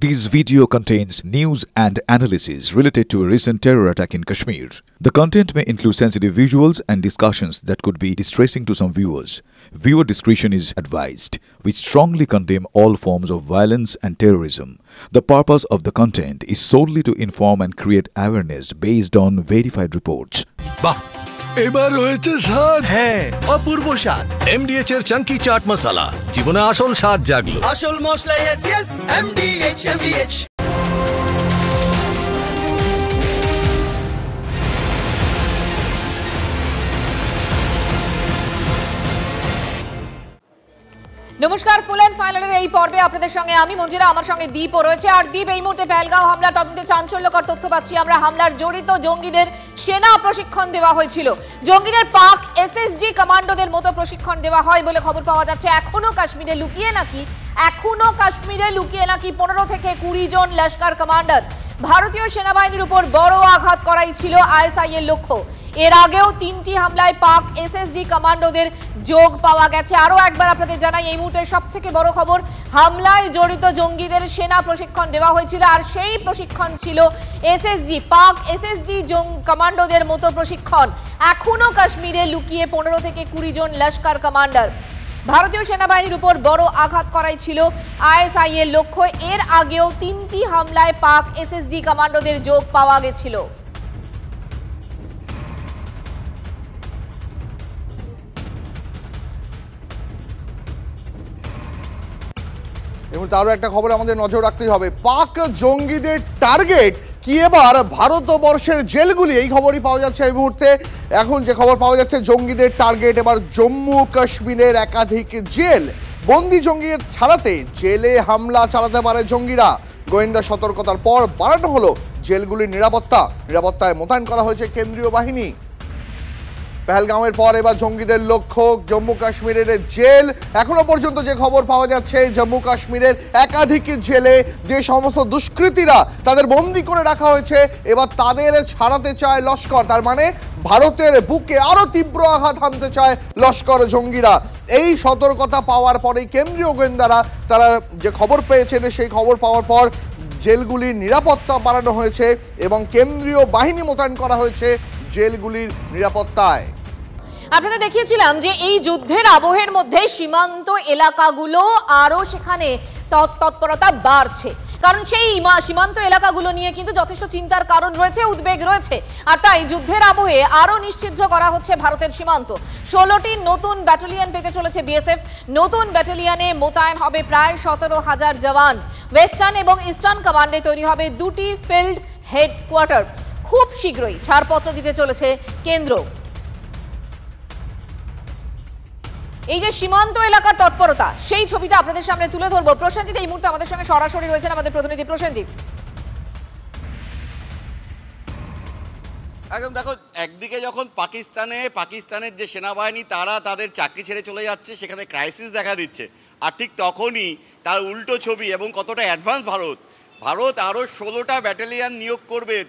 This video contains news and analysis related to a recent terror attack in Kashmir. The content may include sensitive visuals and discussions that could be distressing to some viewers. Viewer discretion is advised. We strongly condemn all forms of violence and terrorism. The purpose of the content is solely to inform and create awareness based on verified reports. বাহ এবার হয়েছে স্বাদ হ্যাঁ অপূর্ব স্বাদ এমডিএচ এর চাঙ্কি চাট মশলা জীবনে আসল স্বাদ জাগলো আসল মশলা এসএস এমডিএচ নমস্কার ফুল এন্ড ফাইনালের এই পর্বে আপনাদের সঙ্গে আমি মঞ্জিরা আমার সঙ্গে দীপও রয়েছে আর দীপ এই মুহূর্তে পেহেলগাঁও হামলার তদন্তে চাঞ্চল্যকর তথ্য পাচ্ছি আমরা হামলার জড়িত জঙ্গিদের সেনা প্রশিক্ষণ দেওয়া হয়েছিল জঙ্গিদের পাক এসএসজি কমান্ডোদের মতো প্রশিক্ষণ দেওয়া হয় বলে খবর পাওয়া যাচ্ছে এখনো কাশ্মীরে লুকিয়ে নাকি 15 থেকে 20 জন লস্কর কমান্ডার ভারতীয় সেনাবাহিনীর উপর বড় আঘাত করাই ছিল আইএসআই এর লক্ষ্য এর আগেও 3টি হামলায় পাক এসএসজি কমান্ডোদের যোগ পাওয়া গেছে আরো একবার আপনাদের জানাই এই মুহূর্তে সবথেকে বড় খবর হামলায় জড়িত জঙ্গিদের সেনা প্রশিক্ষণ দেওয়া হয়েছিল আর সেই প্রশিক্ষণ ছিল এসএসজি পাক এসএসজি কমান্ডোদের মতো প্রশিক্ষণ এখনো কাশ্মীরে লুকিয়ে 15 থেকে 20 জন লস্কর কমান্ডার ভারতীয় সেনাবাহিনীর উপর বড় আঘাত করাই ছিল আইএসআই এর লক্ষ্য এর আগেও 3টি হামলায় পাক এসএসজি কমান্ডোদের যোগ পাওয়া গেছিল এবং তারও একটা খবর আমাদের নজর রাখতেই হবে পাক জঙ্গিদের টার্গেট কি এবার ভারতবর্ষের জেলগুলি এই খবরই পাওয়া যাচ্ছে এই মুহূর্তে এখন যে খবর পাওয়া যাচ্ছে জঙ্গিদের টার্গেট এবার জম্মু কাশ্মীরের একাধিক জেল বন্দি জঙ্গিদের ছাড়াতে জেলে হামলা চালাতে পারে জঙ্গিরা গোয়েন্দা সতর্কতার পর বাড়ানো হলো জেলগুলির নিরাপত্তায় মোতায়েন করা হয়েছে কেন্দ্রীয় বাহিনী পেহেলগাঁওয়ের পর এবার জঙ্গিদের লক্ষ্য জম্মু কাশ্মীরের জেল এখনো পর্যন্ত যে খবর পাওয়া যাচ্ছে জম্মু কাশ্মীরের একাধিক জেলে যে সমস্ত দুষ্কৃতীরা তাদের বন্দি করে রাখা হয়েছে এবার তাদের ছাড়াতে চায় লস্কর তার মানে ভারতের বুকে আরো তীব্র আঘাত হানতে চায় লস্কর জঙ্গিরা এই সতর্কতা পাওয়ার পরেই কেন্দ্রীয় গোয়েন্দারা তারা যে খবর পেয়েছেন সেই খবর পাওয়ার পর জেলগুলির নিরাপত্তা বাড়ানো হয়েছে এবং কেন্দ্রীয় বাহিনী মোতায়েন করা হয়েছে জেলগুলির নিরাপত্তায় আপনাদের দেখিয়েছিলাম যে এই যুদ্ধের আবহের মধ্যে সীমান্ত এলাকাগুলো আরো সেখানে তৎপরতা বাড়ছে কারণ সেই সীমান্ত এলাকাগুলো নিয়ে কিন্তু যথেষ্ট চিন্তার কারণ রয়েছে উদ্বেগ রয়েছে আর তাই যুদ্ধের আবহে আরো নিশ্চিদ্র করা হচ্ছে ভারতের সীমান্ত 16টি নতুন ব্যাটালিয়ন পেতে চলেছে বিএসএফ নতুন ব্যাটালিয়নে মোতায়েন হবে প্রায় 17,000 জওয়ান ওয়েস্টার্ন এবং ইস্টার্ন কমান্ডে তৈরি হবে 2টি ফিল্ড হেডকোয়ার্টার খুব শীঘ্রই ছাড়পত্র দিতে চলেছে কেন্দ্র এই যে সীমান্ত এলাকার তৎপরতা সেই ছবিটা আপনাদের সামনে তুলে ধরবো প্রসেনজিৎ এই মুহূর্তে আমাদের সঙ্গে সরাসরি রয়েছেন আমাদের প্রতিনিধি প্রসেনজিৎ একদম দেখো একদিকে যখন পাকিস্তানের যে সেনাবাহিনী তারা তাদের চাকরি ছেড়ে চলে যাচ্ছে সেখানে ক্রাইসিস দেখা দিচ্ছে আর ঠিক তখনই তার উল্টো ছবি এবং কতটা অ্যাডভান্স ভারত আরও 16টা ব্যাটালিয়ন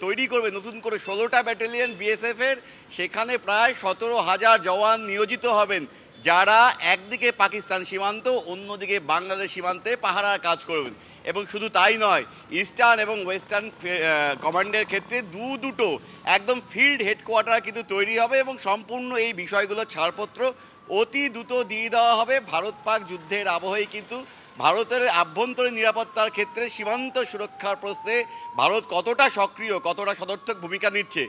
তৈরি করবে নতুন করে 16টা ব্যাটালিয়ন বিএসএফের সেখানে প্রায় 17,000 জওয়ান নিয়োজিত হবেন যারা একদিকে পাকিস্তান সীমান্ত অন্যদিকে বাংলাদেশ সীমান্তে পাহারার কাজ করবেন এবং শুধু তাই নয় ইস্টার্ন এবং ওয়েস্টার্ন কমান্ডের ক্ষেত্রে দুটো একদম ফিল্ড হেডকোয়ার্টার কিন্তু তৈরি হবে এবং সম্পূর্ণ এই বিষয়গুলোর ছাড়পত্র অতি দ্রুত দিয়ে দেওয়া হবে ভারত পাক যুদ্ধের আবহেই কিন্তু ভারতের আভ্যন্তরীণ নিরাপত্তার ক্ষেত্রে সীমান্ত সুরক্ষার প্রশ্নে ভারত কতটা সক্রিয় কতটা সদর্থক ভূমিকা নিচ্ছে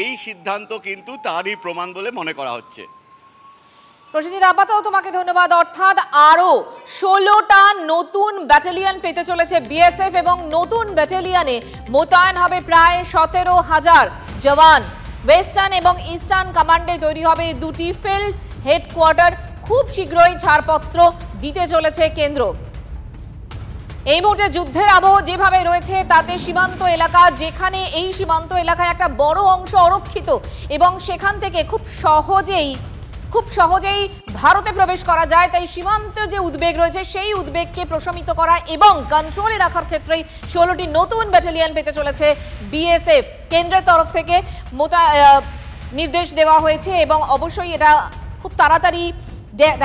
এই সিদ্ধান্ত কিন্তু তারই প্রমাণ বলে মনে করা হচ্ছে প্রসেনজিৎ আপাতত তোমাকে ধন্যবাদ অর্থাৎ আরো 16টা নতুন ব্যাটালিয়ন পেতে চলেছে বিএসএফ এবং নতুন ব্যাটালিয়নে মোতায়েন হবে প্রায় 17,000 জওয়ান ওয়েস্টার্ন এবং ইস্টার্ন কমান্ডে তৈরি হবে 2টি ফিল্ড হেডকোয়ার্টার খুব শীঘ্রই ছাড়পত্র দিতে চলেছে কেন্দ্র এই মুহূর্তে যুদ্ধের আবহ যেভাবে রয়েছে তাতে সীমান্ত এলাকা যেখানে এই সীমান্ত এলাকায় একটা বড় অংশ অরক্ষিত এবং সেখান থেকে খুব সহজেই ভারতে প্রবেশ করা যায় তাই সীমান্তের যে উদ্বেগ রয়েছে সেই উদ্বেগকে প্রশমিত করা এবং কন্ট্রোলে রাখার ক্ষেত্রে 16টি নতুন ব্যাটালিয়ন পেতে চলেছে বিএসএফ কেন্দ্রের তরফ থেকে নির্দেশ দেওয়া হয়েছে এবং অবশ্যই এটা খুব তাড়াতাড়ি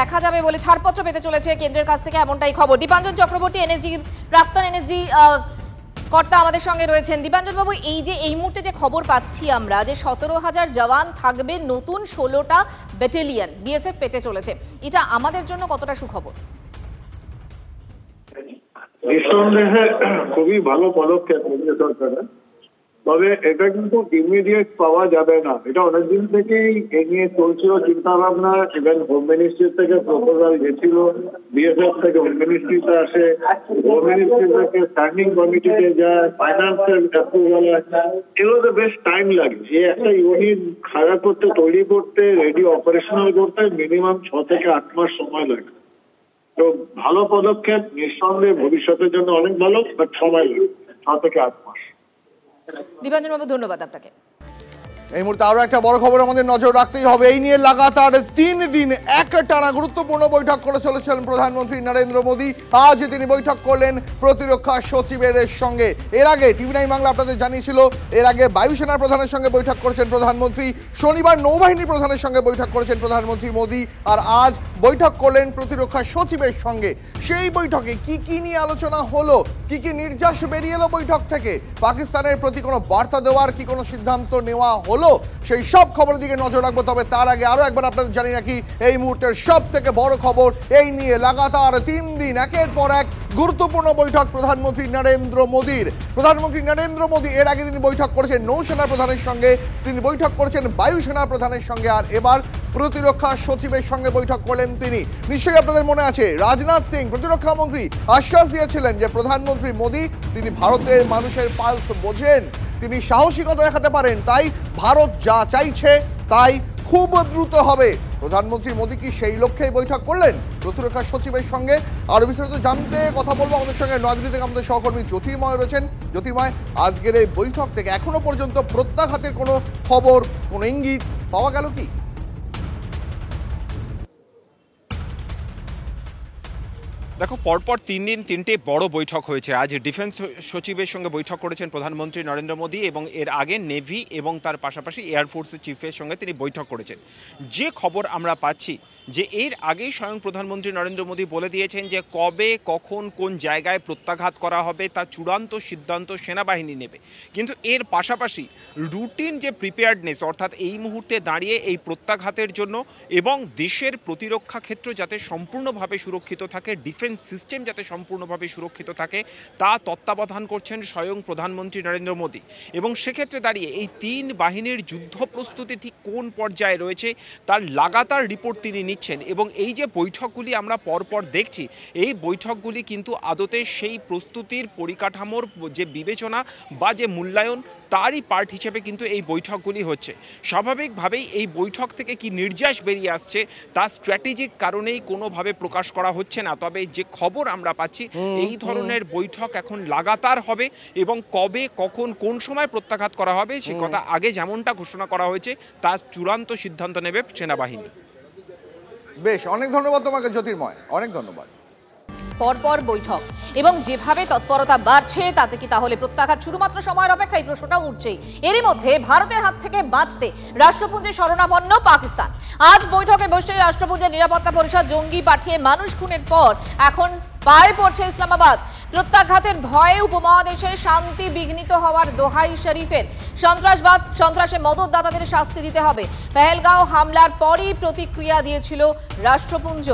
দেখা যাবে বলে ছাড়পত্র পেতে চলেছে কেন্দ্রের কাছ থেকে এমনটাই খবর। দীপাঞ্জন চক্রবর্তী প্রাক্তন এনএসজি কর্তা আমাদের সঙ্গে রয়েছেন। দীপাঞ্জন বাবু, এই মুহূর্তে যে খবর পাচ্ছি আমরা যে 17,000 জওয়ান থাকবে, নতুন 16টা ব্যাটালিয়ন বিএসএফ পেতে চলেছে, এটা আমাদের জন্য কতটা সুখবর? নিঃসন্দেহে খুবই ভালো পদক্ষেপ কেন্দ্র সরকারের, তবে এটা কিন্তু ইমিডিয়েট পাওয়া যাবে না। এটা অনেকদিন থেকেই এ নিয়ে চলছিল চিন্তা ভাবনা। ইভেন হোম মিনিস্ট্রি থেকে প্রপোজাল গেছিল, বিএসএফ থেকে হোম মিনিস্ট্রিতে আসে, হোম মিনিস্ট্রি থেকে স্ট্যান্ডিং কমিটিতে যায়, ফাইন্যান্সের অ্যাপ্রুভাল হয়, এগুলোতে বেশ টাইম লাগে। এই একটা ইউনিট খাড়া করতে, তৈরি করতে, রেডি অপারেশনাল করতে মিনিমাম 6 থেকে 8 মাস সময় লাগে। তো ভালো পদক্ষেপ, নিঃসন্দেহে ভবিষ্যতের জন্য অনেক ভালো, বাট সময় লাগে 6 থেকে 8 মাস। দীপাঞ্জন বাবু, ধন্যবাদ আপনাকে। এই মুহূর্তে আরো একটা বড় খবর আমাদের নজর রাখতেই হবে। এই নিয়ে লাগাতার 3 দিন একটানা গুরুত্বপূর্ণ বৈঠক করে চলেছেন প্রধানমন্ত্রী নরেন্দ্র মোদী। আজ তিনি বৈঠক করলেন প্রতিরক্ষা সচিবের সঙ্গে। এর আগে টিভি9 বাংলা আপনাদের জানিয়েছিল, এর আগে বায়ুসেনার প্রধানের সঙ্গে বৈঠক করেছেন প্রধানমন্ত্রী, শনিবার নৌবাহিনী প্রধানের সঙ্গে বৈঠক করেছেন প্রধানমন্ত্রী মোদী, আর আজ বৈঠক করলেন প্রতিরক্ষা সচিবের সঙ্গে। সেই বৈঠকে কি নিয়ে আলোচনা হলো, কি নির্যাস বেরিয়ে এলো বৈঠক থেকে, পাকিস্তানের প্রতি কোনো বার্তা দেওয়ার কি কোনো সিদ্ধান্ত নেওয়া হলো, সেই সব খবরের দিকে নজর রাখবো। তবে তার আগে আরো একবার আপনাদের জানি রাখি, এই মুহূর্তের সব থেকে বড় খবর, এই নিয়ে লাগাতার 3 দিন একের পর এক গুরুত্বপূর্ণ বৈঠক প্রধানমন্ত্রী নরেন্দ্র মোদীর। প্রধানমন্ত্রী নরেন্দ্র মোদী এর আগে তিনি বৈঠক করেছেন নৌসেনা প্রধানের সঙ্গে, তিনি বৈঠক করেছেন বায়ুসেনা প্রধানের সঙ্গে, আর এবার প্রতিরক্ষা সচিবের সঙ্গে বৈঠক করলেন তিনি। নিশ্চয়ই আপনাদের মনে আছে, রাজনাথ সিং প্রতিরক্ষা মন্ত্রী আশ্বাস দিয়েছিলেন যে প্রধানমন্ত্রী মোদী তিনি ভারতের মানুষের পালস বোঝেন, তিনি সাহসিকতা দেখাতে পারেন, তাই ভারত যা চাইছে তাই খুব দ্রুত হবে। প্রধানমন্ত্রী মোদী কি সেই লক্ষ্যেই বৈঠক করলেন প্রতিরক্ষা সচিবের সঙ্গে? আরো বিস্তারিত জানতে কথা বলবো আমাদের সঙ্গে নয়াদিল্লি থেকে আমাদের সহকর্মী জ্যোতির্ময় রয়েছেন। জ্যোতির্ময়, আজকের এই বৈঠক থেকে এখনো পর্যন্ত প্রত্যাঘাতের কোনো খবর, কোনো ইঙ্গিত পাওয়া গেল কি? দেখো, পরপর 3 দিন 3টে বড় বৈঠক হয়েছে। আজ ডিফেন্স সচিবের সঙ্গে বৈঠক করেছেন প্রধানমন্ত্রী নরেন্দ্র মোদী, এবং এর আগে নেভি এবং তার পাশাপাশি এয়ারফোর্সের চিফের সঙ্গে তিনি বৈঠক করেছেন। যে খবর আমরা পাচ্ছি যে এর আগেই স্বয়ং প্রধানমন্ত্রী নরেন্দ্র মোদী বলে দিয়েছেন যে কবে, কখন, কোন জায়গায় প্রত্যাঘাত করা হবে তার চূড়ান্ত সিদ্ধান্ত সেনাবাহিনী নেবে। কিন্তু এর পাশাপাশি রুটিন যে প্রিপেয়ার্ডনেস, অর্থাৎ এই মুহূর্তে দাঁড়িয়ে এই প্রত্যাঘাতের জন্য এবং দেশের প্রতিরক্ষা ক্ষেত্র যাতে সম্পূর্ণভাবে সুরক্ষিত থাকে, ডিফেন্স সিস্টেম যাতে সম্পূর্ণভাবে সুরক্ষিত থাকে, তা তত্ত্বাবধান করছেন স্বয়ং প্রধানমন্ত্রী নরেন্দ্র মোদী। এবং সেক্ষেত্রে দাঁড়িয়ে এই 3 বাহিনীর যুদ্ধ প্রস্তুতি ঠিক কোন পর্যায়ে রয়েছে তার লাগাতার রিপোর্ট তিনি নিচ্ছেন। এবং এই যে বৈঠকগুলি আমরা পরপর দেখছি, এই বৈঠকগুলি কিন্তু আদতে সেই প্রস্তুতির পরিকাঠামোর যে বিবেচনা বা যে মূল্যায়ন, তারই পার্ট হিসেবে কিন্তু এই বৈঠকগুলি হচ্ছে। স্বাভাবিকভাবেই এই বৈঠক থেকে কি নির্যাস বেরিয়ে আসছে তা স্ট্র্যাটেজিক কারণেই কোনোভাবে প্রকাশ করা হচ্ছে না। তবে যে খবর আমরা পাচ্ছি, এই ধরনের বৈঠক এখন লাগাতার হবে এবং কবে, কখন, কোন সময় প্রত্যাঘাত করা হবে সে কথা আগে যেমনটা ঘোষণা করা হয়েছে তার চূড়ান্ত সিদ্ধান্ত নেবে সেনাবাহিনী। বেশ, অনেক ধন্যবাদ তোমাকে জ্যোতির্ময়, অনেক ধন্যবাদ। পরপর বৈঠক এবং যেভাবে তৎপরতা বাড়ছে, তাতে কি তাহলে প্রত্যাঘাত শুধুমাত্র সময়ের অপেক্ষা? এই প্রশ্নটা উঠছেই। এরই মধ্যে ভারতের হাত থেকে বাঁচতে রাষ্ট্রপুঞ্জে শরণাপন্ন পাকিস্তান। আজ বৈঠকে বসছে রাষ্ট্রপুঞ্জের নিরাপত্তা পরিষদ। জঙ্গি পাঠিয়ে মানুষ খুনের পর এখন পায়ে পড়ছে ইসলামাবাদ। প্রত্যাঘাতের ভয়ে উপমহাদেশে শান্তি বিঘ্নিত হওয়ার দোহাই শরীফের। সন্ত্রাসবাদ, সন্ত্রাসে মদতদাতাদের শাস্তি দিতে হবে। পেহেলগাঁও হামলার পরই প্রতিক্রিয়া দিয়েছিল রাষ্ট্রপুঞ্জ।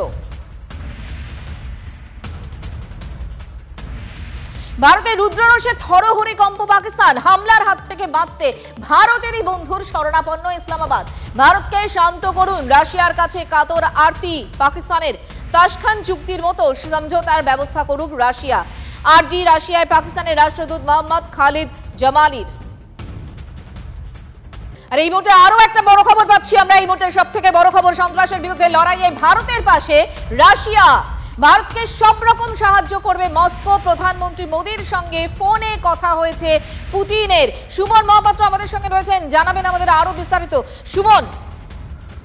ভারতের রুদ্ররোষে থরহরিকম্প পাকিস্তান। হামলার হাত থেকে বাঁচতে ভারতেরই বন্ধুর শরণাপন্ন ইসলামাবাদ। ভারতকে শান্ত করুন, রাশিয়ার কাছে কাতর আরতি পাকিস্তানের। তাশখান চুক্তির মতো সমঝোতার ব্যবস্থা করুক রাশিয়া। আরজি রাশিয়ায় পাকিস্তানের রাষ্ট্রদূত মোহাম্মদ খালিদ জামালির। আর এই মুহূর্তে আরো একটা বড় খবর পাচ্ছি আমরা। এই মুহূর্তে সব থেকে বড় খবর, সন্ত্রাসের বিরুদ্ধে লড়াইয়ে ভারতের পাশে রাশিয়া। ভারতকে সব রকম সাহায্য করবে মস্কো। প্রধানমন্ত্রী মোদীর সঙ্গে ফোনে কথা হয়েছে পুতিনের। সুমন মহাপাত্র আমাদের সঙ্গে রয়েছেন, জানাবেন আমাদের আরো বিস্তারিত। সুমন,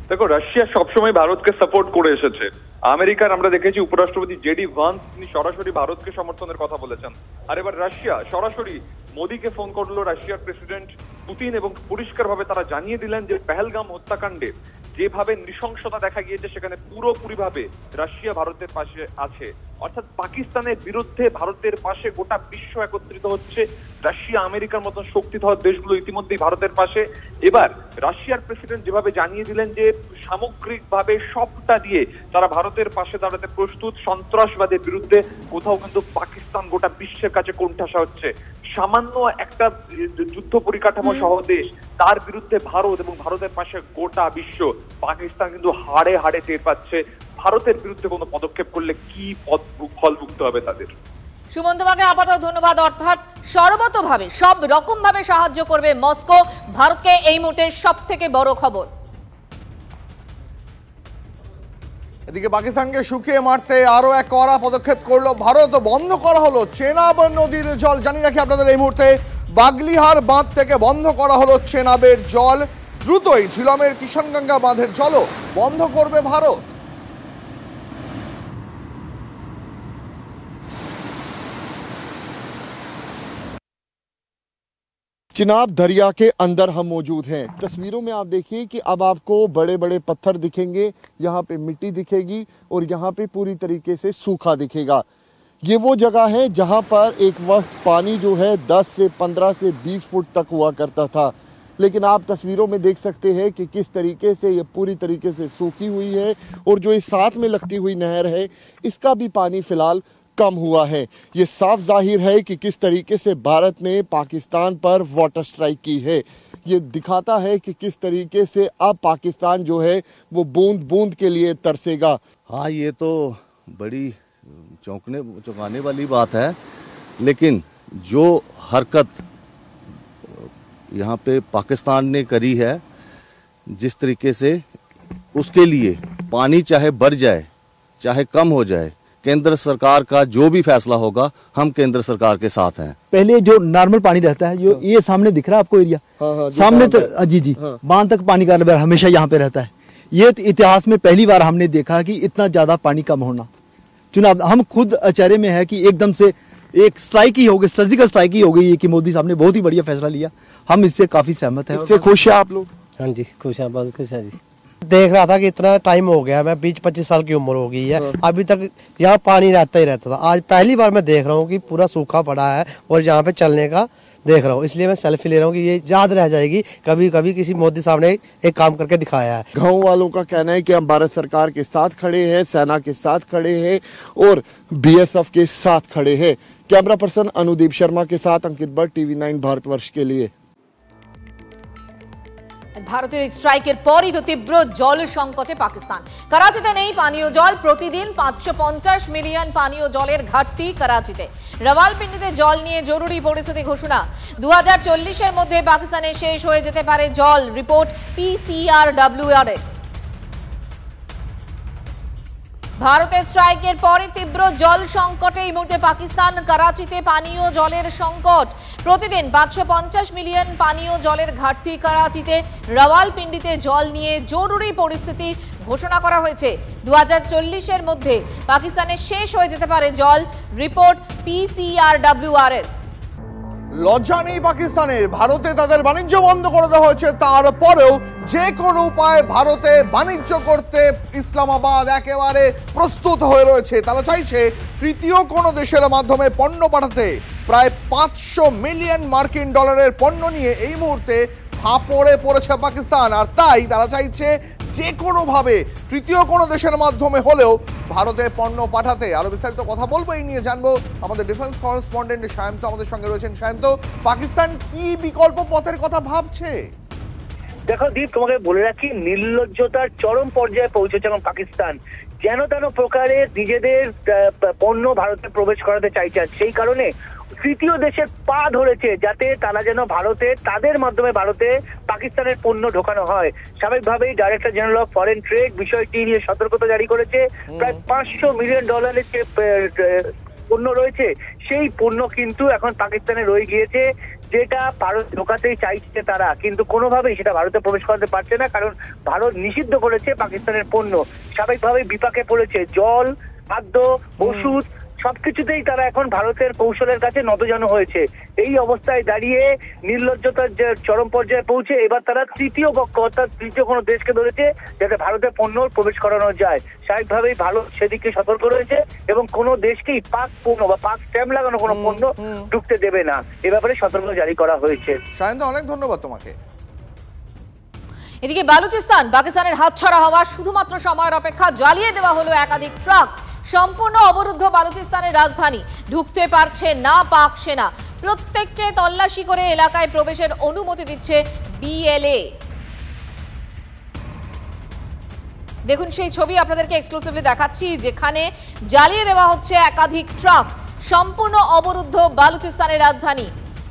দেখো, রাশিয়া সবসময় ভারতকে সাপোর্ট করে এসেছে। আমেরিকার আমরা দেখেছি উপরাষ্ট্রপতি জেডি ভান্স তিনি সরাসরি ভারতকে সমর্থনের কথা বলেছেন। আর এবার রাশিয়া সরাসরি মোদীকে ফোন করলো রাশিয়ার প্রেসিডেন্ট পুতিন, এবং পরিষ্কারভাবে তারা জানিয়ে দিলেন যে পেহেলগাম হত্যাকাণ্ডে যেভাবে নৃশংসতা দেখা গিয়েছে সেখানে পুরোপুরিভাবে রাশিয়া ভারতের পাশে আছে। অর্থাৎ পাকিস্তানের বিরুদ্ধে ভারতের পাশে গোটা বিশ্ব একত্রিত হচ্ছে। রাশিয়া আমেরিকার মতন শক্তিধর দেশগুলো ইতিমধ্যেই ভারতের পাশে। এবার রাশিয়ার প্রেসিডেন্ট যেভাবে জানিয়ে দিলেন যে সামগ্রিকভাবে সবটা দিয়ে তারা ভারতের পাশে দাঁড়াতে প্রস্তুত, সন্ত্রাসবাদের বিরুদ্ধে কোথাও কিন্তু পাকিস্তান গোটা বিশ্বের কাছে কোণঠাসা হচ্ছে। সামান্য একটা যুদ্ধ পরিকাঠামো সহ দেশ, তার বিরুদ্ধে ভারত এবং ভারতের পাশে গোটা বিশ্ব। পাকিস্তান কিন্তু হাড়ে হাড়ে টের পাচ্ছে ভারতের বিরুদ্ধে কোনো পদক্ষেপ করলে কি ফল ভুগতে হবে তাদের। সুমন্তবাকে আপাতত ধন্যবাদ। অর্থাৎ সর্বতভাবে সব রকম ভাবে সাহায্য করবে মস্কো ভারতকে, এই মুহূর্তে সব থেকে বড় খবর। এদিকে পাকিস্তানকে শুকিয়ে মারতে আরো এক কড়া পদক্ষেপ করলো ভারত। বন্ধ করা হলো চেনাব নদীর জল। জানি রাখি আপনাদের এই মুহূর্তে বাগলিহার বাঁধ থেকে বন্ধ করা হলো চেনাবের জল। দ্রুতই ঝিলমের কিষানগঙ্গা বাঁধের জলও বন্ধ করবে ভারত। चिनाब दरिया के अंदर हम मौजूद हैं। तस्वीरों में आप देखिए कि अब आपको बड़े बड़े पत्थर दिखेंगे, यहाँ पे मिट्टी दिखेगी और यहाँ पे पूरी तरीके से सूखा दिखेगा। ये वो जगह है जहाँ पर एक वक्त पानी जो है 10 से 15 से 20 फुट तक हुआ करता था, लेकिन आप तस्वीरों में देख सकते हैं कि किस तरीके से ये पूरी तरीके से सूखी हुई है और जो इस साथ में लगती हुई नहर है इसका भी पानी फिलहाल कम हुआ है। ये साफ जाहिर है कि किस तरीके से भारत ने पाकिस्तान पर वाटर स्ट्राइक की है। ये दिखाता है कि किस तरीके से अब पाकिस्तान जो है वो बूंद बूंद के लिए तरसेगा। हाँ, ये तो बड़ी चौंकाने वाली बात है, लेकिन जो हरकत यहाँ पे पाकिस्तान ने करी है, जिस तरीके से उसके लिए पानी चाहे बढ़ जाए चाहे कम हो जाए, केंद्र सरकार का जो भी फैसला होगा हम केंद्र सरकार के साथ हैं। पहले जो नॉर्मल पानी रहता है, जो ये सामने दिख रहा है आपको एरिया, सामने तो जी बांध तक पानी का लेवल हमेशा यहाँ पे रहता है। ये तो इतिहास में पहली बार हमने देखा कि इतना ज्यादा पानी कम होना। चुनाव हम खुद अचरज में है कि एकदम से एक स्ट्राइक ही हो गई, सर्जिकल स्ट्राइक ही हो गई कि मोदी साहब ने बहुत ही बढ़िया फैसला लिया। हम इससे काफी सहमत है। इससे खुश है आप लोग? हाँ जी खुश है, बहुत खुश है जी। देख रहा था कि इतना टाइम हो गया, मैं 20-25 साल की उम्र हो गई है, अभी तक यहाँ पानी रहता ही रहता था। आज पहली बार मैं देख रहा हूँ कि पूरा सूखा पड़ा है और यहाँ पे चलने का देख रहा हूँ, इसलिए मैं सेल्फी ले रहा हूँ कि ये याद रह जाएगी कभी कभी किसी मोदी साहब ने एक काम करके दिखाया है। गाँव वालों का कहना है कि हम भारत सरकार के साथ खड़े हैं, सेना के साथ खड़े हैं और BSF के साथ खड़े हैं। कैमरा पर्सन अनुदीप शर्मा के साथ अंकित भट्ट, TV9 भारतवर्ष के लिए। ভারতের স্ট্রাইকের পরই তো তীব্র জল সংকটে পাকিস্তান। করাচিতে নেই পানীয় জল, প্রতিদিন 550 মিলিয়ন পানীয় জলের ঘাটতি করাচিতে। রাওয়ালপিন্ডিতে জল নিয়ে জরুরি পরিস্থিতি ঘোষণা। 2040-এর মধ্যে পাকিস্তানে শেষ হয়ে যেতে পারে জল, রিপোর্ট PCRWR এর। ভারতের স্ট্রাইকের পরে তীব্র জল সংকটে এই মুহূর্তে পাকিস্তান। করাচিতে পানীয় জলের সংকট, প্রতিদিন 550 মিলিয়ন পানীয় জলের ঘাটতি করাচিতে। রাওয়ালপিন্ডিতে জল নিয়ে জরুরি পরিস্থিতি ঘোষণা করা হয়েছে। 2040-এর মধ্যে পাকিস্তানে শেষ হয়ে যেতে পারে জল, রিপোর্ট PCRWR এর। লজ্জা নেই পাকিস্তানের, ভারতে তাদের বাণিজ্য বন্ধ করে দেওয়া হয়েছে, তারপরেও যে কোনো উপায়ে ভারতে বাণিজ্য করতে ইসলামাবাদ একেবারে প্রস্তুত হয়ে রয়েছে। তারা চাইছে তৃতীয় কোনো দেশের মাধ্যমে পণ্য পাঠাতে। প্রায় 500 মিলিয়ন মার্কিন ডলারের পণ্য নিয়ে এই মুহূর্তে ফাঁপড়ে পড়েছে পাকিস্তান, আর তাই তারা চাইছে যে কোনোভাবে তৃতীয় কোনো দেশের মাধ্যমে হলেও ভারতে পণ্য পাঠাতে। আরো বিস্তারিত কথা বলবো, এই নিয়ে জানবো আমাদের ডিফেন্স করেসপন্ডেন্ট সায়ন্ত আমাদের সঙ্গে রয়েছেন। সায়ন্ত, পাকিস্তান কি বিকল্প পথের কথা ভাবছে? দেখো দীপ, তোমাকে বলে রাখি, নির্লজ্জতার চরম পর্যায়ে পৌঁছেছে এবং পাকিস্তান যেন তেন প্রকারে নিজেদের পণ্য ভারতে প্রবেশ করাতে চাইছে। সেই কারণে তৃতীয় দেশের পা ধরেছে যাতে তারা যেন ভারতে তাদের মাধ্যমে ভারতে পাকিস্তানের পণ্য ঢোকানো হয়। স্বাভাবিকভাবেই director general of foreign trade বিষয়টি নিয়ে সতর্কতা জারি করেছে। প্রায় 500 মিলিয়ন ডলারের যে পণ্য রয়েছে সেই পণ্য কিন্তু এখন পাকিস্তানে রয়ে গিয়েছে, যেটা ভারত ঢোকাতেই চাইছে তারা, কিন্তু কোনোভাবেই সেটা ভারতে প্রবেশ করাতে পারছে না, কারণ ভারত নিষিদ্ধ করেছে পাকিস্তানের পণ্য। স্বাভাবিকভাবেই বিপাকে পড়েছে জল, খাদ্য, ওষুধ, সবকিছুতেই তারা এখন ভারতের কৌশলের কাছে নতজানু হয়েছে। এই অবস্থায় দাঁড়িয়ে নির্লজ্জতার যে চরম পর্যায়ে পৌঁছে এবার তারা তৃতীয় পক্ষ অর্থাৎ তৃতীয় কোনো দেশকে ধরেছে যাতে ভারতে পণ্য প্রবেশ করানো যায়। স্বাভাবিকভাবেই ভারত সেদিকে সতর্ক রয়েছে এবং কোনো দেশকেই পাক পণ্য বা পাক স্ট্যাম্প লাগানো কোনো পণ্য ঢুকতে দেবে না, এ ব্যাপারে সতর্ক জারি করা হয়েছে। সায়ন্ত, অনেক ধন্যবাদ তোমাকে। এদিকে বালুচিস্তান পাকিস্তানের হাতছাড়া হওয়া শুধুমাত্র সময়ের অপেক্ষা। জ্বালিয়ে দেওয়া হলো একাধিক ট্রাক। সম্পূর্ণ অবরুদ্ধ বালুচিস্তানের রাজধানী, ঢুকতে পারছে না পাক সেনা। প্রত্যেককে তল্লাশি করে এলাকায় প্রবেশের অনুমতি দিচ্ছে বিএলএ। দেখুন সেই ছবি আপনাদেরকে এক্সক্লুসিভলি দেখাচ্ছি, যেখানে জ্বালিয়ে দেওয়া হচ্ছে একাধিক ট্রাক। সম্পূর্ণ অবরুদ্ধ বালুচিস্তানের রাজধানী,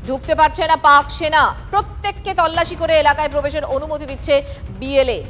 ঢুকতে পারছে না পাক সেনা। প্রত্যেককে তল্লাশি করে এলাকায় প্রবেশের অনুমতি দিচ্ছে বিএলএ।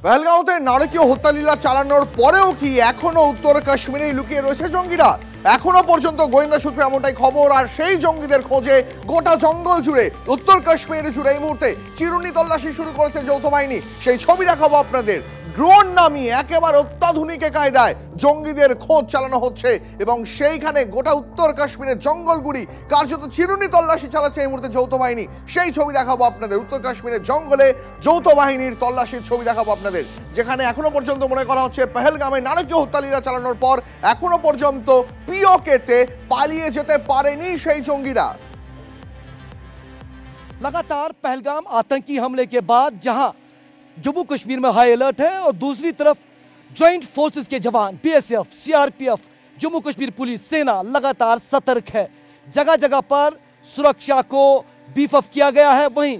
পহেলগাঁওতে নারকীয় হত্যালীলা চালানোর পরেও কি এখনো উত্তর কাশ্মীরেই লুকিয়ে রয়েছে জঙ্গিরা? এখনো পর্যন্ত গোয়েন্দা সূত্রে এমনটাই খবর। আর সেই জঙ্গিদের খোঁজে গোটা জঙ্গল জুড়ে, উত্তর কাশ্মীর জুড়ে এই মুহূর্তে চিরুনি তল্লাশি শুরু করেছে যৌথ বাহিনী। সেই ছবি দেখাবো আপনাদের। ড্রোন নামিয়ে একেবারে অত্যাধুনিক কায়দায় জঙ্গিদের খোঁজ চালানো হচ্ছে এবং সেইখানে গোটা উত্তর কাশ্মীরের জঙ্গলগুলি কার্যত চিরুনি তল্লাশি চালাচ্ছে এই মুহূর্তে যৌথ বাহিনী। সেই ছবি দেখাবো আপনাদের। উত্তর কাশ্মীরের জঙ্গলে যৌথ বাহিনীর তল্লাশির ছবি দেখাবো আপনাদের, যেখানে এখনো পর্যন্ত মনে করা হচ্ছে পহেলগামে নারকীয় হত্যালীলা চালানোর পর এখনো পর্যন্ত পিওকেতে পালিয়ে যেতে পারেনি সেই জঙ্গিরা। लगातार पहलगाम आतंकी हमले के बाद जहां जम्मू कश्मीर में हाई अलर्ट है और दूसरी तरफ ज्वाइंट फोर्सेस के जवान BSF, CRPF, Jammu Kashmir police, सेना लगातार सतर्क है। जगह जगह पर सुरक्षा को बीफ अप किया गया है। वहीं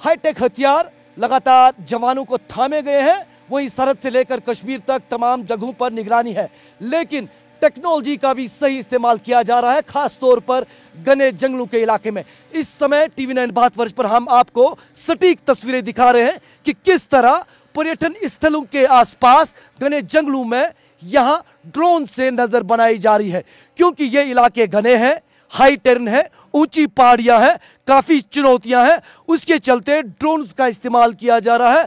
हाईटेक हथियार लगातार जवानों को थामे गए हैं। वहीं सरहद से लेकर कश्मीर तक तमाम जगहों पर निगरानी है, लेकिन टेक्नोलॉजी का भी सही इस्तेमाल किया जा रहा है, खास तौर पर घने जंगलों के इलाके में। इस समय TV9 भारतवर्ष पर हम आपको सटीक तस्वीरें दिखा रहे हैं कि किस तरह पर्यटन स्थलों के आसपास घने जंगलों में यहां ड्रोन से नजर बनाई जा रही है, क्योंकि ये इलाके घने हैं, हाई टेरेन है, ऊंची पहाड़ियां हैं, काफी चुनौतियां हैं। उसके चलते ड्रोन का इस्तेमाल किया जा रहा है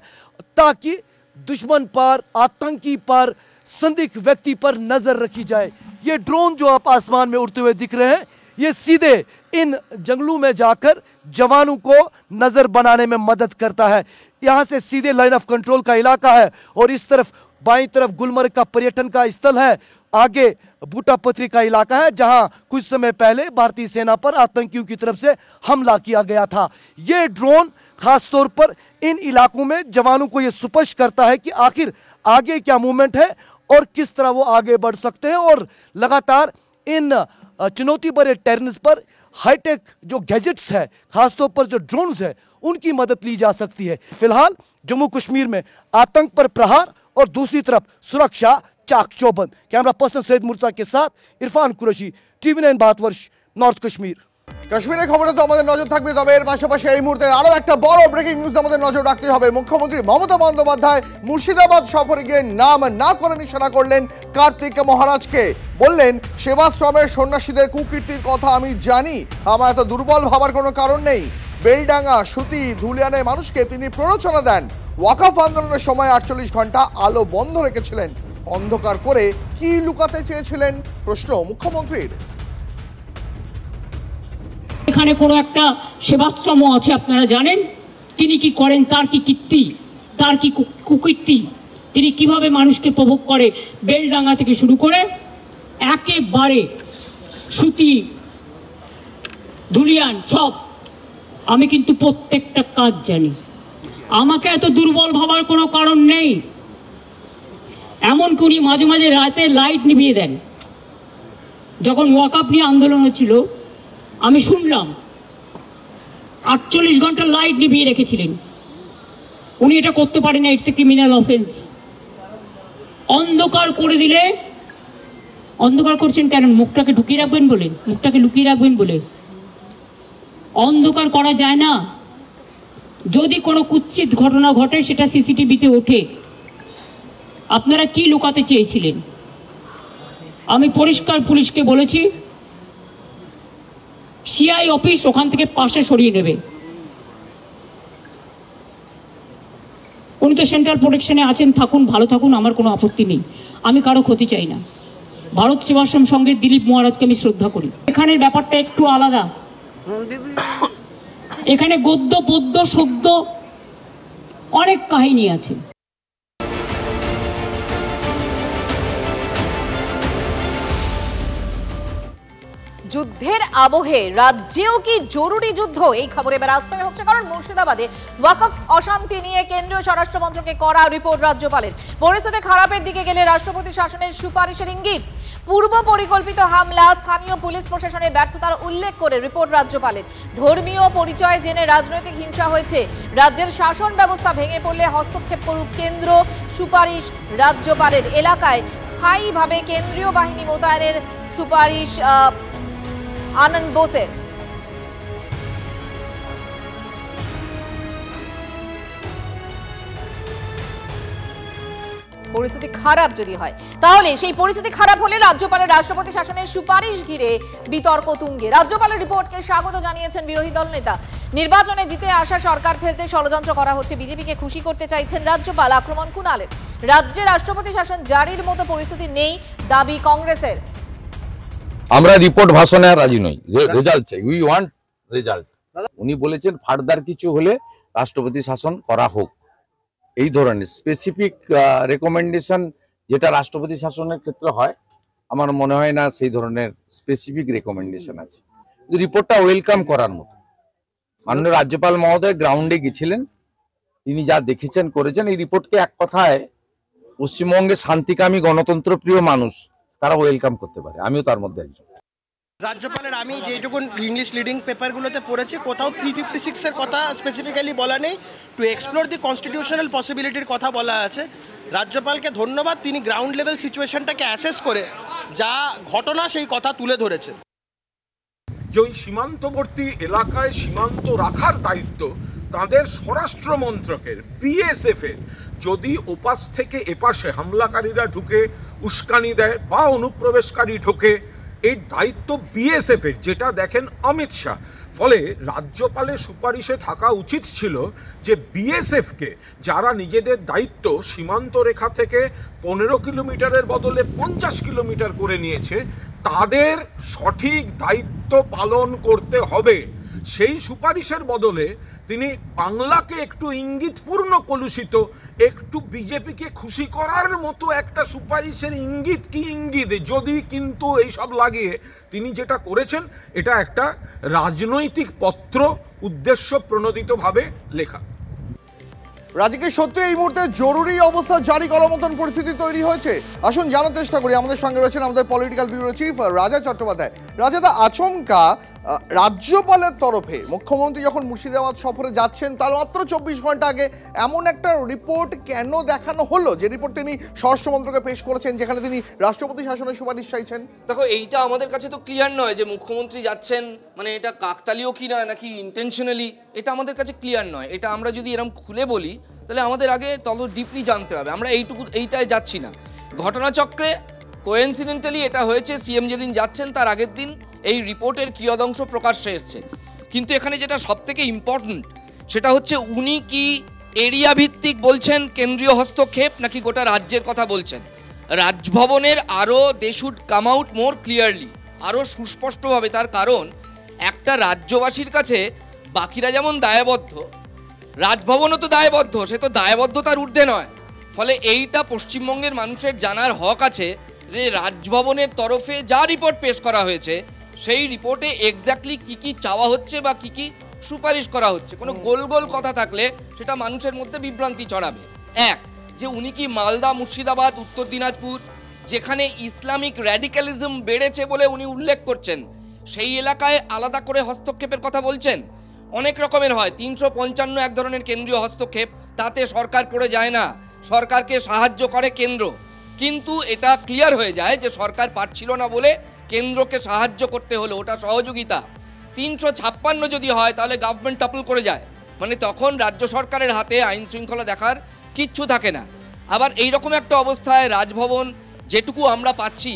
ताकि दुश्मन पर, आतंकी पर, संदिग्ध व्यक्ति पर नजर रखी जाए। ये ड्रोन जो आप आसमान में उड़ते हुए दिख रहे हैं, ये सीधे इन जंगलों में जाकर जवानों को नजर बनाने में मदद करता है। यहां से सीधे लाइन ऑफ कंट्रोल का इलाका है और इस तरफ बाईं तरफ गुलमर्ग का पर्यटन का स्थल है। आगे बूटापत्री का इलाका है जहां कुछ समय पहले भारतीय सेना पर आतंकियों की तरफ से हमला किया गया था। ये ड्रोन खासतौर पर इन इलाकों में जवानों को यह स्पष्ट करता है कि आखिर आगे क्या मूवमेंट है और किस तरह वो आगे बढ़ सकते हैं। और लगातार इन चुनौती भरे टेरेन्स पर हाईटेक जो गैजेट्स है, खासतौर पर जो ड्रोन्स है, उनकी मदद ली जा सकती है। फिलहाल जम्मू कश्मीर में आतंक पर प्रहार और दूसरी तरफ सुरक्षा चाक चौबंद। कैमरा पर्सन सैयद मुर्तजा के साथ इरफान कुरैशी, TV9 भारतवर्ष, नॉर्थ कश्मीर। কাশ্মীরের খবরে তো আমাদের নজর থাকবে, তবে এর পাশাপাশি এই মুহূর্তে আরো একটা বড় ব্রেকিং নিউজ আমাদের নজর রাখতে হবে। মুখ্যমন্ত্রী মমতা বন্দ্যোপাধ্যায় মুর্শিদাবাদ সফরে গিয়ে নাম না করে নিশানা করলেন কার্তিক মহারাজকে। বললেন, সেবাশ্রমের সন্ন্যাসীদের কুকীর্তির কথা আমি জানি, আমার এত দুর্বল ভাবার কোনো কারণ নেই। বেলডাঙ্গা, সুতি, ধুলিয়ানের মানুষকে তিনি প্ররোচনা দেন। ওয়াকফ আন্দোলনের সময় 48 ঘন্টা আলো বন্ধ রেখেছিলেন। অন্ধকার করে কি লুকাতে চেয়েছিলেন, প্রশ্ন মুখ্যমন্ত্রীর। এখানে কোনো একটা সেবাশ্রম আছে, আপনারা জানেন তিনি কি করেন, তার কি কীর্তি, তার কি কুকীর্তি, তিনি কিভাবে মানুষকে প্রভোগ করে। বেলডাঙ্গা থেকে শুরু করে একেবারে সুতি, ধুলিয়ান সব, আমি কিন্তু প্রত্যেকটা কাজ জানি। আমাকে এত দুর্বল ভাবার কোনো কারণ নেই। এমন করি মাঝে মাঝে রাতে লাইট নিভিয়ে দেন। যখন ওয়াকআপ নিয়ে আন্দোলন হচ্ছিল আমি শুনলাম 48 ঘন্টা লাইট নিভিয়ে রেখেছিলেন। উনি এটা করতে পারেন না, ইটস এ ক্রিমিনাল অফেন্স। অন্ধকার করে দিলে, অন্ধকার করছেন কেন? মুখটাকে ঢুকিয়ে রাখবেন বলে, মুখটাকে লুকিয়ে রাখবেন বলে। অন্ধকার করা যায় না। যদি কোনো কুৎসিত ঘটনা ঘটে সেটা সিসিটিভিতে ওঠে। আপনারা কি লুকাতে চেয়েছিলেন? আমি পরিষ্কার পুলিশকে বলেছি, সিআই অফিস ওখান থেকে পাশে সরিয়ে নেবে। উনি তো সেন্ট্রাল প্রোটেকশনে আছেন, থাকুন, ভালো থাকুন, আমার কোনো আপত্তি নেই, আমি কারো ক্ষতি চাই না। ভারত সেবাশ্রম সঙ্গে দিলীপ মহারাজকে আমি শ্রদ্ধা করি। এখানের ব্যাপারটা একটু আলাদা, এখানে গদ্য পদ্য সদ্য অনেক কাহিনী আছে। যুদ্ধের আবহে রাজ্যেও কি জরুরি যুদ্ধ, এই খবরে এবার আসতে হচ্ছে, কারণ মুর্শিদাবাদে ওয়াকফ অশান্তি নিয়ে কেন্দ্রীয় স্বরাষ্ট্রমন্ত্রকে করা রিপোর্ট রাজ্যপালের। পরিস্থিতি খারাপের দিকে গেলে রাষ্ট্রপতি শাসনের সুপারিশের ইঙ্গিত। পূর্ব পরিকল্পিত হামলা, স্থানীয় পুলিশ প্রশাসনের ব্যর্থতার উল্লেখ করে রিপোর্ট রাজ্যপালের। ধর্মীয় পরিচয় জেনে রাজনৈতিক হিংসা হয়েছে, রাজ্যের শাসন ব্যবস্থা ভেঙে পড়লে হস্তক্ষেপ করুক কেন্দ্র, সুপারিশ রাজ্যপালের। এলাকায় স্থায়ীভাবে কেন্দ্রীয় বাহিনী মোতায়েনের সুপারিশ আনন্দ বোসের। পরিস্থিতি খারাপ যদি হয়, তাহলে সেই পরিস্থিতি খারাপ হলে রাজ্যপালের রাষ্ট্রপতি শাসনের সুপারিশ ঘিরে বিতর্ক তুঙ্গে। রাজ্যপালের রিপোর্টকে স্বাগত জানিয়েছেন বিরোধী দল নেতা। নির্বাচনে জিতে আসা সরকার ফেলতে ষড়যন্ত্র করা হচ্ছে, বিজেপিকে খুশি করতে চাইছেন রাজ্যপাল। আক্রমণ কুণালের। রাজ্যে রাষ্ট্রপতি শাসন জারির মতো পরিস্থিতি নেই, দাবি কংগ্রেসের। আমরা রিপোর্ট ভাষণে আর রাজি নই, রেজাল্ট চাই, উই ওয়ান্ট রেজাল্ট। উনি বলেছেন ফার্দার কিছু হলে রাষ্ট্রপতি শাসন করা হোক, এই ধরনের স্পেসিফিক রেকমেন্ডেশন যেটা রাষ্ট্রপতি শাসনের ক্ষেত্রে হয়, আমার মনে হয় না সেই ধরনের স্পেসিফিক রেকমেন্ডেশন আছে। রিপোর্টটা ওয়েলকাম করার মতো। মাননীয় রাজ্যপাল মহোদয় গ্রাউন্ডে গেছিলেন, তিনি যা দেখেছেন করেছেন, এই রিপোর্টকে এক কথায় পশ্চিমবঙ্গে শান্তিকামী গণতন্ত্র প্রিয় মানুষ তারা ওয়েলকাম করতে পারে, আমিও তার মধ্যে একজন। রাজ্যপালের আমি যেটুকু ইংলিশ লিডিং পেপারগুলোতে পড়েছি, কোথাও 356-এর কথা স্পেসিফিক্যালি বলা নেই। টু এক্সপ্লোর দি কনস্টিটিউশনাল পসিবিলিটির কথা বলা আছে। রাজ্যপালকে ধন্যবাদ, তিনি গ্রাউন্ড লেভেল সিচুয়েশনটাকে অ্যাসেস করে যা ঘটনা সেই কথা তুলে ধরেছেন। যে ওই সীমান্তবর্তী এলাকায় সীমান্ত রাখার দায়িত্ব তাদের স্বরাষ্ট্র মন্ত্রকের, বিএসএফ এর। যদি ওপাশ থেকে এপাশে হামলাকারীরা ঢুকে উস্কানি দেয় বা অনুপ্রবেশকারী ঢোকে, এই দায়িত্ব বিএসএফ এর, যেটা দেখেন অমিত শাহ। ফলে রাজ্যপালের সুপারিশে থাকা উচিত ছিল যে বিএসএফকে, যারা নিজেদের দায়িত্ব সীমান্ত রেখা থেকে 15 কিলোমিটারের বদলে 50 কিলোমিটার করে নিয়েছে, তাদের সঠিক দায়িত্ব পালন করতে হবে। সেই সুপারিশের বদলে তিনি বাংলাকে একটু ইঙ্গিতপূর্ণ কলুষিত, একটু বিজেপিকে খুশি করার মতো একটা সুপারিশের ইঙ্গিত কি ইঙ্গিত, যদি কিন্তু এইসব লাগিয়ে তিনি যেটা করেছেন এটা একটা রাজনৈতিক পত্র, উদ্দেশ্য প্রণোদিতভাবে লেখা। রাজ্যকে সত্যি এই মুহূর্তে জরুরি অবস্থা জারি করার মতন পরিস্থিতি তৈরি হয়েছে। আসুন জানার চেষ্টা করি। আমাদের সঙ্গে রয়েছেন আমাদের পলিটিক্যাল ব্যুরো চিফ রাজা চট্টোপাধ্যায়। রাজাদা, আচমকা রাজ্যপালের তরফে মুখ্যমন্ত্রী যখন মুর্শিদাবাদ সফরে যাচ্ছেন তার মাত্র 24 ঘন্টা আগে এমন একটা রিপোর্ট কেন দেখানো হলো, যে রিপোর্ট তিনি স্বরাষ্ট্রমন্ত্রকে পেশ করেছেন, যেখানে তিনি রাষ্ট্রপতি শাসনের সুপারিশ চাইছেন? দেখো, এইটা আমাদের কাছে তো ক্লিয়ার নয় যে মুখ্যমন্ত্রী যাচ্ছেন মানে এটা কাকতালীয় কি না নাকি ইন্টেনশনালি, এটা আমাদের কাছে ক্লিয়ার নয়। এটা আমরা যদি এরকম খুলে বলি তাহলে আমাদের আগে তত ডিপলি জানতে হবে। আমরা এইটাই যাচ্ছি না। ঘটনাচক্রে কোইন্সিডেন্টালি এটা হয়েছে, সিএম যেদিন যাচ্ছেন তার আগের দিন এই রিপোর্টের কিয়দংশ প্রকাশ্যে এসছে। কিন্তু এখানে যেটা সবথেকে ইম্পর্টেন্ট সেটা হচ্ছে উনি কি এরিয়া ভিত্তিক বলছেন কেন্দ্রীয় হস্তক্ষেপ, নাকি গোটা রাজ্যের কথা বলছেন। রাজভবনের আরও they should come out more clearly, আরও সুস্পষ্টভাবে। তার কারণ একটা রাজ্যবাসীর কাছে বাকিরা যেমন দায়বদ্ধ, রাজভবনও তো দায়বদ্ধ, সে তো দায়বদ্ধতার ঊর্ধ্বে নয়। ফলে এইটা পশ্চিমবঙ্গের মানুষের জানার হক আছে যে রাজভবনের তরফে যা রিপোর্ট পেশ করা হয়েছে সেই রিপোর্টে এক্স্যাক্টলি কী কী চাওয়া হচ্ছে বা কী কী সুপারিশ করা হচ্ছে। কোনো গোল গোল কথা থাকলে সেটা মানুষের মধ্যে বিভ্রান্তি ছড়াবে। এক, যে উনি কি মালদা, মুর্শিদাবাদ, উত্তর দিনাজপুর, যেখানে ইসলামিক র্যাডিক্যালিজম বেড়েছে বলে উনি উল্লেখ করছেন, সেই এলাকায় আলাদা করে হস্তক্ষেপের কথা বলছেন? অনেক রকমের হয়। 355 এক ধরনের কেন্দ্রীয় হস্তক্ষেপ, তাতে সরকার পড়ে যায় না, সরকারকে সাহায্য করে কেন্দ্র। কিন্তু এটা ক্লিয়ার হয়ে যায় যে সরকার পারছিল না বলে কেন্দ্রকে সাহায্য করতে হলো, ওটা সহযোগিতা। 356 যদি হয় তাহলে গভর্নমেন্ট টপল করে যায়, মানে তখন রাজ্য সরকারের হাতে আইন শৃঙ্খলা দেখার কিচ্ছু থাকে না। আবার এইরকম একটা অবস্থায় রাজভবন যেটুকু আমরা পাচ্ছি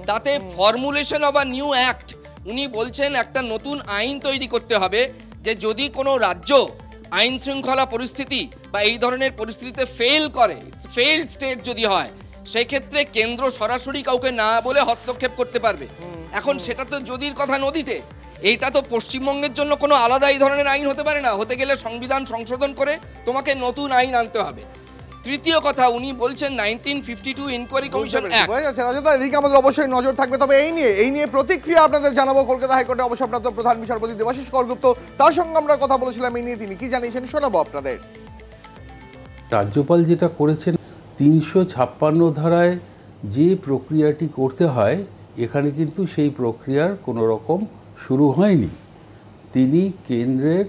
তাতে formulation of a new act, উনি বলছেন একটা নতুন আইন তৈরি করতে হবে যে যদি কোনো রাজ্য আইন শৃঙ্খলা পরিস্থিতি বা এই ধরনের পরিস্থিতিতে ফেল করে, ফেইল্ড স্টেট যদি হয়, সেই ক্ষেত্রে কেন্দ্র সরাসরি কাউকে না বলে হস্তক্ষেপ করতে পারবে। এখন সেটা তো যদির কথা নদীতে, এইটা তো পশ্চিমবঙ্গের জন্য কোনো আলাদা এই ধরনের আইন হতে পারে না। হতে গেলে সংবিধান সংশোধন করে তোমাকে নতুন আইন আনতে হবে। তৃতীয় কথা, উনি বলছেন 1952 ইনকোয়ারি কমিশন অ্যাক্ট। এদিকে আমাদের অবশ্যই নজর থাকবে। তবে এই নিয়ে প্রতিক্রিয়া আপনাদের জানাবো। কলকাতা হাইকোর্টে অবসরপ্রাপ্ত প্রধান বিচারপতি দেবাশিস করগুপ্ত, তার সঙ্গে আমরা কথা বলেছিলাম এই নিয়ে, তিনি কি জানিয়েছেন শোনাবো আপনাদের। রাজ্যপাল যেটা করেছেন, 356 ধারায় যে প্রক্রিয়াটি করতে হয়, এখানে কিন্তু সেই প্রক্রিয়ার কোনো রকম শুরু হয়নি। তিনি কেন্দ্রের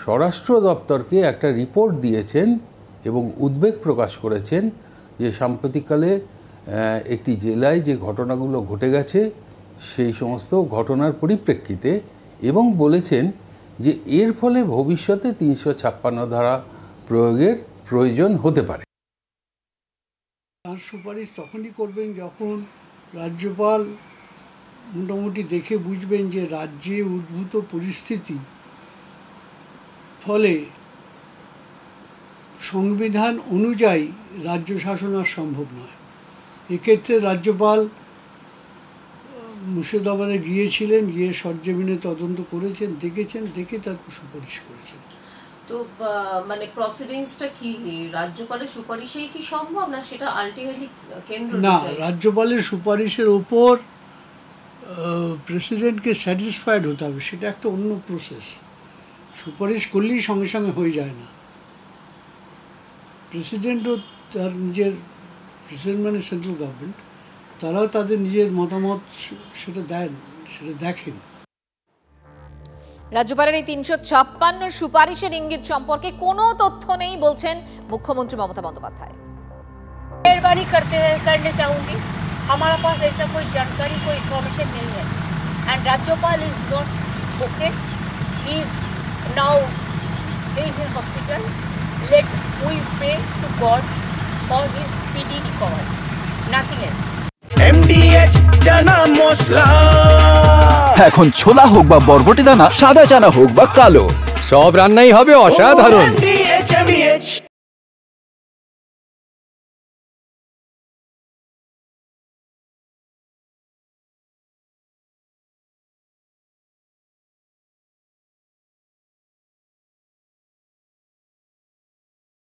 স্বরাষ্ট্র দপ্তরকে একটা রিপোর্ট দিয়েছেন এবং উদ্বেগ প্রকাশ করেছেন যে সাম্প্রতিককালে একটি জেলায় যে ঘটনাগুলো ঘটে গেছে সেই সমস্ত ঘটনার পরিপ্রেক্ষিতে, এবং বলেছেন যে এর ফলে ভবিষ্যতে 356 ধারা প্রয়োগের প্রয়োজন হতে পারে। তার সুপারিশ তখনই করবেন যখন রাজ্যপাল মোটামুটি দেখে বুঝবেন যে রাজ্যে উদ্ভূত পরিস্থিতি ফলে সংবিধান অনুযায়ী রাজ্য শাসন আর সম্ভব নয়। এক্ষেত্রে রাজ্যপাল মুর্শিদাবাদে গিয়েছিলেন, গিয়ে সরজমিনে তদন্ত করেছেন, দেখেছেন, দেখে তারপর সুপারিশ করেছেন। তো মানে প্রসিডিংসটা কি রাজ্যপালের সুপারিশেই কি সম্ভব, না সেটা আলটিমেটলি কেন্দ্র? না, রাজ্যপালের সুপারিশের ওপর প্রেসিডেন্টকে স্যাটিসফাইড হতে হবে, সেটা একটা অন্য প্রসেস। সুপারিশ করলেই সঙ্গে সঙ্গে হয়ে যায় না। প্রেসিডেন্টও তার নিজের, প্রেসিডেন্ট মানে সেন্ট্রাল গভর্নমেন্ট, তারাও তাদের নিজের মতামত সেটা দেন, সেটা দেখেন। রাজ্যপালের এই 356 সুপারিশের ইঙ্গিত সম্পর্কে কোনো তথ্য নেই বলছেন মুখ্যমন্ত্রী মমতা বন্দ্যোপাধ্যায়। मेहरबानी करने चाहूँगी, हमारा पास ऐसा कोई जानकारी, कोई इन्फॉर्मेशन नहीं है। And rajyapal is not okay, he is now in hospital. Let we pray to God for his speedy recovery, nothing else. MDH Chana Masala, এখন ছোলা হোক বা বরবটি দানা, সাদা চানা হোক বা কালো, সব রান্নাই হবে অসাধারণ।